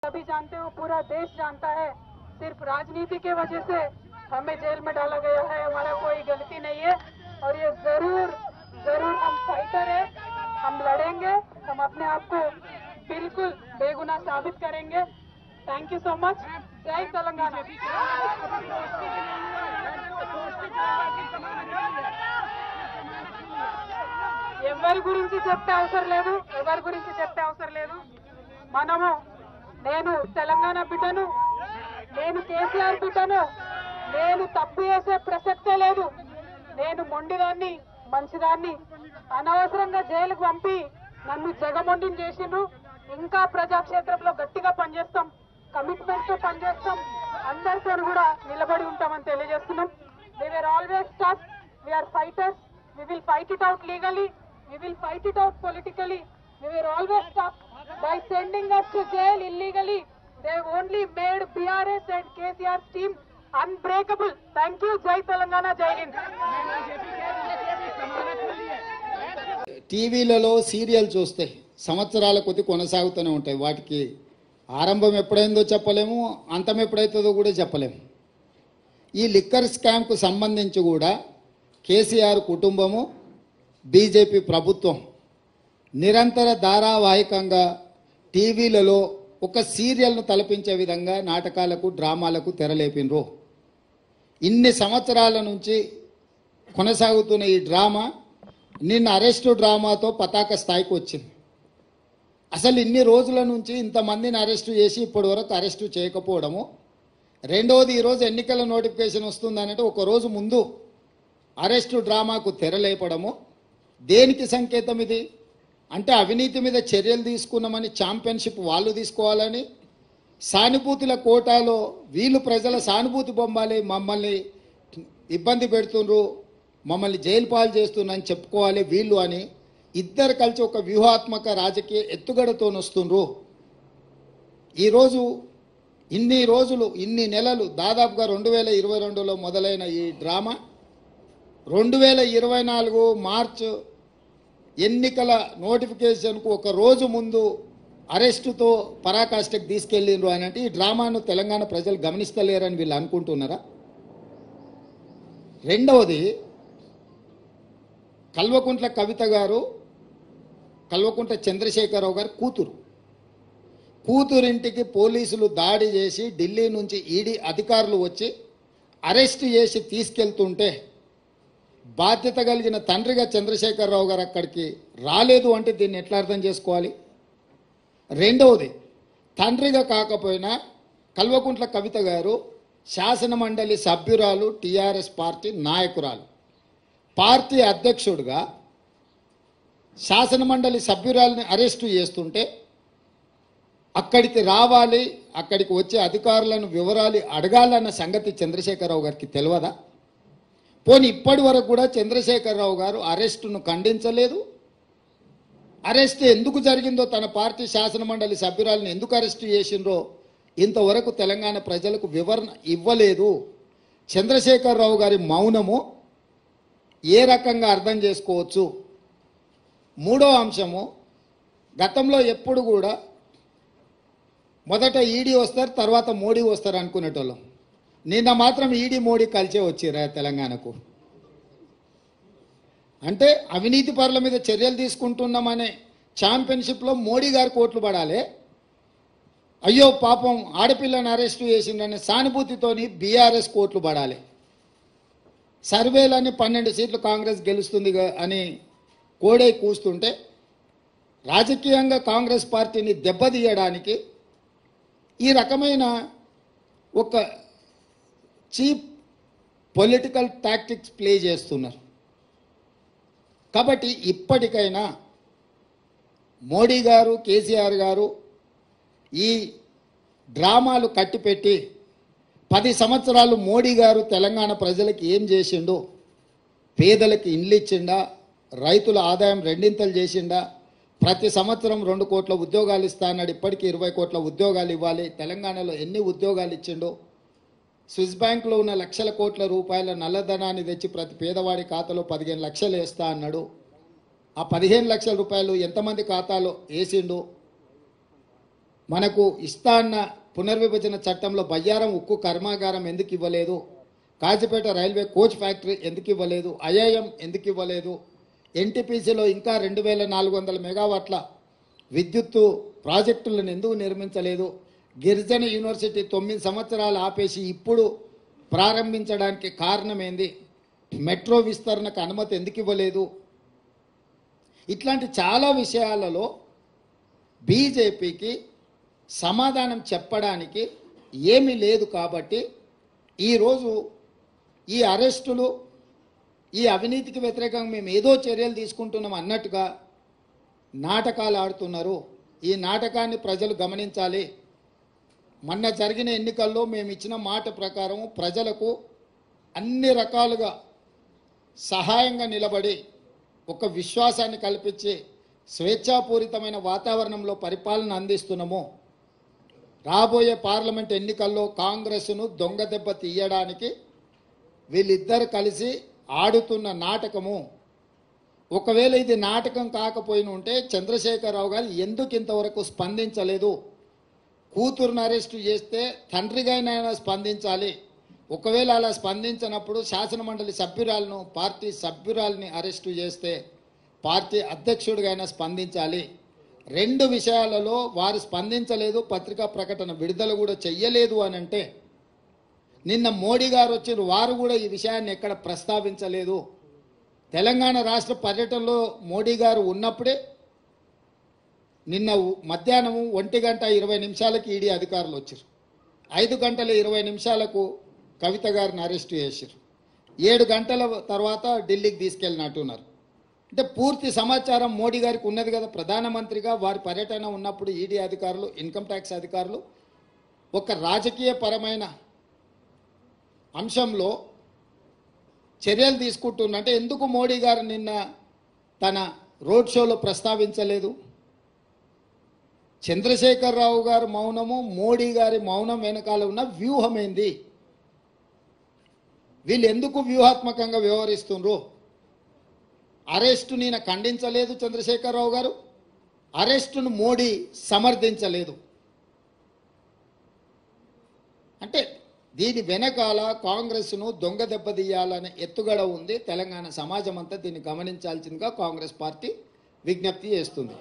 सभी जानते हो, पूरा देश जानता है, सिर्फ राजनीति के वजह से हमें जेल में डाला गया है। हमारा कोई गलती नहीं है और ये जरूर जरूर हम फाइटर है, हम लड़ेंगे, हम अपने आप को बिल्कुल बेगुनाह साबित करेंगे। Thank you so much. जय तेलंगाना। ఎవరి గురించి చెప్పే అవసరం లేదు మనము నేను తెలంగాణ బిడ్డను, నేను కేసీఆర్ బిడ్డను, నేను తప్పు చేసే ప్రసక్తే లేదు. నేను మొండిదాన్ని, మంచిదాన్ని, అనవసరంగా జైలుకు పంపి నన్ను జగమొండిని చేసిండ్రు. ఇంకా ప్రజాక్షేత్రంలో గట్టిగా పనిచేస్తాం, కమిట్మెంట్ తో పనిచేస్తాం, అందరితో కూడా నిలబడి ఉంటామని తెలియజేస్తున్నాం. We are always tough, we are fighters, we will fight it out legally, we will fight it out politically. We are always tough. By sending us to jail illegally, they have only made BRS and KCR's team unbreakable. Thank you. Jai Telangana, Jai Hind. టీవీలలో serial చూస్తే సంవత్సరాల కొద్ది కొనసాగుతూనే ఉంటాయి. వాటికి ఆరంభం ఎప్పుడైందో చెప్పలేము, అంతం ఎప్పుడైతుందో కూడా చెప్పలేము. ఈ లిక్కర్ స్కామ్కు సంబంధించి కూడా కేసీఆర్ కుటుంబము, బీజేపీ ప్రభుత్వం నిరంతర ధారావాహికంగా టీవీలలో ఒక సీరియల్ను తలపించే విధంగా నాటకాలకు, డ్రామాలకు తెరలేపినరు. ఇన్ని సంవత్సరాల నుంచి కొనసాగుతున్న ఈ డ్రామా నిన్న అరెస్టు డ్రామాతో పతాక స్థాయికి వచ్చింది. అసలు ఇన్ని రోజుల నుంచి ఇంతమందిని అరెస్టు చేసి ఇప్పటి వరకు అరెస్టు చేయకపోవడము, రెండవది ఈరోజు ఎన్నికల నోటిఫికేషన్ వస్తుందనంటే ఒక రోజు ముందు అరెస్టు డ్రామాకు తెరలేపడము దేనికి సంకేతం? ఇది అంటే అవినీతి మీద చర్యలు తీసుకున్నామని ఛాంపియన్షిప్ వాళ్ళు తీసుకోవాలని, సానుభూతుల కోటాలో వీళ్ళు ప్రజల సానుభూతి బొమ్మాలి, మమ్మల్ని ఇబ్బంది పెడుతుండ్రు, మమ్మల్ని జైలు పాలు చేస్తున్నారని చెప్పుకోవాలి వీళ్ళు అని ఇద్దరు కలిసి ఒక వ్యూహాత్మక రాజకీయ ఎత్తుగడతో వస్తుండ్రు. ఈరోజు ఇన్ని రోజులు, ఇన్ని నెలలు, దాదాపుగా 2022లో మొదలైన ఈ డ్రామా 2024 మార్చ్ ఎన్నికల నోటిఫికేషన్కు ఒక రోజు ముందు అరెస్టుతో పరాకాష్ఠకు తీసుకెళ్ళిండ్రు అని అంటే ఈ డ్రామాను తెలంగాణ ప్రజలు గమనిస్తలేరని వీళ్ళు అనుకుంటున్నారా? రెండవది, కల్వకుంట్ల కవిత గారు, కల్వకుంట్ల చంద్రశేఖరరావు గారు కూతురింటికి పోలీసులు దాడి చేసి ఢిల్లీ నుంచి ఈడీ అధికారులు వచ్చి అరెస్ట్ చేసి తీసుకెళ్తుంటే బాధ్యత కలిగిన తండ్రిగా చంద్రశేఖరరావు గారు అక్కడికి రాలేదు అంటే దీన్ని ఎట్లా అర్థం చేసుకోవాలి? రెండవది, తండ్రిగా కాకపోయినా కల్వకుంట్ల కవిత గారు శాసన మండలి సభ్యురాలు, టీఆర్ఎస్ పార్టీ నాయకురాలు, పార్టీ అధ్యక్షుడిగా శాసన మండలి సభ్యురాలని అరెస్టు చేస్తుంటే అక్కడికి రావాలి, అక్కడికి వచ్చే అధికారులను వివరాలు అడగాలన్న సంగతి చంద్రశేఖరరావు గారికి తెలియదా? పోనీ ఇప్పటి వరకు కూడా చంద్రశేఖరరావు గారు అరెస్టును ఖండించలేదు. అరెస్ట్ ఎందుకు జరిగిందో, తన పార్టీ శాసన మండలి సభ్యురాలను ఎందుకు అరెస్టు చేసిండ్రో ఇంతవరకు తెలంగాణ ప్రజలకు వివరణ ఇవ్వలేదు. చంద్రశేఖరరావు గారి మౌనము ఏ రకంగా అర్థం చేసుకోవచ్చు? మూడో అంశము, గతంలో ఎప్పుడు కూడా మొదట ఈడీ వస్తారు, తర్వాత మోడీ వస్తారు అనుకునేటోళ్ళం. నిన్న మాత్రం ఈడీ మోడీ కలిసే వచ్చిరా తెలంగాణకు. అంటే అవినీతి పరుల మీద చర్యలు తీసుకుంటున్నామనే ఛాంపియన్షిప్లో మోడీ గారు కోట్లు పడాలి, అయ్యో పాపం ఆడపిల్లని అరెస్టు చేసిందనే సానుభూతితోని బీఆర్ఎస్ కోట్లు పడాలి. సర్వేలని 12 సీట్లు కాంగ్రెస్ గెలుస్తుంది అని కోడై కూస్తుంటే రాజకీయంగా కాంగ్రెస్ పార్టీని దెబ్బతీయడానికి ఈ రకమైన ఒక చీప్ పొలిటికల్ టాక్టిక్స్ ప్లే చేస్తున్నారు. కాబట్టి ఇప్పటికైనా మోడీ గారు, కేసీఆర్ గారు ఈ డ్రామాలు కట్టిపెట్టి 10 సంవత్సరాలు మోడీ గారు తెలంగాణ ప్రజలకు ఏం చేసిండో, పేదలకు ఇండ్లు ఇచ్చిండా, రైతుల ఆదాయం రెండింతలు చేసిండా, ప్రతి సంవత్సరం 2 కోట్ల ఉద్యోగాలు ఇస్తా అన్నాడు, ఇప్పటికీ 20 కోట్ల ఉద్యోగాలు ఇవ్వాలి, తెలంగాణలో ఎన్ని ఉద్యోగాలు ఇచ్చిండో, స్విస్ బ్యాంకులో ఉన్న లక్షల కోట్ల రూపాయల నల్లధనాన్ని తెచ్చి ప్రతి పేదవాడి ఖాతాలో 15 లక్షలు వేస్తా అన్నాడు. ఆ 15 లక్షల రూపాయలు ఎంతమంది ఖాతాలో వేసిండు? మనకు ఇస్తా అన్న పునర్విభజన చట్టంలో బయ్యారం ఉక్కు కర్మాగారం ఎందుకు ఇవ్వలేదు, కాజీపేట రైల్వే కోచ్ ఫ్యాక్టరీ ఎందుకు ఇవ్వలేదు, ఐఐఎం ఎందుకు ఇవ్వలేదు, ఎన్టీపీసీలో ఇంకా 2400 మెగావాట్ల విద్యుత్తు ప్రాజెక్టులను ఎందుకు నిర్మించలేదు, గిరిజన యూనివర్సిటీ 9 సంవత్సరాలు ఆపేసి ఇప్పుడు ప్రారంభించడానికి కారణమేంది, మెట్రో విస్తరణకు అనుమతి ఎందుకు ఇవ్వలేదు, ఇట్లాంటి చాలా విషయాలలో బీజేపీకి సమాధానం చెప్పడానికి ఏమీ లేదు. కాబట్టి ఈరోజు ఈ అరెస్టులు, ఈ అవినీతికి వ్యతిరేకంగా మేము ఏదో చర్యలు తీసుకుంటున్నాం అన్నట్టుగా నాటకాలు ఆడుతున్నారు. ఈ నాటకాన్ని ప్రజలు గమనించాలి. మొన్న జరిగిన ఎన్నికల్లో మేము ఇచ్చిన మాట ప్రకారం ప్రజలకు అన్ని రకాలుగా సహాయంగా నిలబడి ఒక విశ్వాసాన్ని కల్పించి స్వేచ్ఛాపూరితమైన వాతావరణంలో పరిపాలన అందిస్తున్నాము. రాబోయే పార్లమెంట్ ఎన్నికల్లో కాంగ్రెస్ను దొంగ దెబ్బ తీయడానికి వీళ్ళిద్దరు కలిసి ఆడుతున్న నాటకము. ఒకవేళ ఇది నాటకం కాకపోయిన ఉంటే చంద్రశేఖరరావు గారు ఎందుకు ఇంతవరకు స్పందించలేదు? కూతురును అరెస్టు చేస్తే తండ్రిగానైనా స్పందించాలి. ఒకవేళ అలా స్పందించినప్పుడు శాసనమండలి సభ్యురాలను, పార్టీ సభ్యురాలని అరెస్టు చేస్తే పార్టీ అధ్యక్షుడిగైనా స్పందించాలి. 2 విషయాలలో వారు స్పందించలేదు, పత్రికా ప్రకటన విడుదల కూడా చెయ్యలేదు అని అంటే, నిన్న మోడీ గారు వచ్చిన వారు కూడా ఈ విషయాన్ని ఎక్కడ ప్రస్తావించలేదు. తెలంగాణ రాష్ట్ర పర్యటనలో మోడీ గారు ఉన్నప్పుడే నిన్న మధ్యాహ్నం 1:20 ఈడీ అధికారులు వచ్చారు. 5:20 కవిత గారిని అరెస్టు చేశారు. 7 గంటల తర్వాత ఢిల్లీకి తీసుకెళ్ళినట్టున్నారు. అంటే పూర్తి సమాచారం మోడీ గారికి ఉన్నది కదా. ప్రధానమంత్రిగా వారి పర్యటన ఉన్నప్పుడు ఈడీ అధికారులు, ఇన్కమ్ ట్యాక్స్ అధికారులు ఒక రాజకీయ పరమైన అంశంలో చర్యలు తీసుకుంటున్నంటే ఎందుకు మోడీ గారు నిన్న తన రోడ్ షోలో ప్రస్తావించలేదు? చంద్రశేఖరరావు గారు మౌనము, మోడీ గారి మౌనం వెనకాల ఉన్న వ్యూహం ఏంది? వీళ్ళు ఎందుకు వ్యూహాత్మకంగా వ్యవహరిస్తున్నారు? అరెస్టు నేను ఖండించలేదు చంద్రశేఖరరావు గారు, అరెస్టును మోడీ సమర్థించలేదు. అంటే దీని వెనకాల కాంగ్రెస్ను దొంగ దెబ్బతీయాలనే ఎత్తుగడ ఉంది. తెలంగాణ సమాజం అంతా దీన్ని గమనించాల్సిందిగా కాంగ్రెస్ పార్టీ విజ్ఞప్తి చేస్తుంది.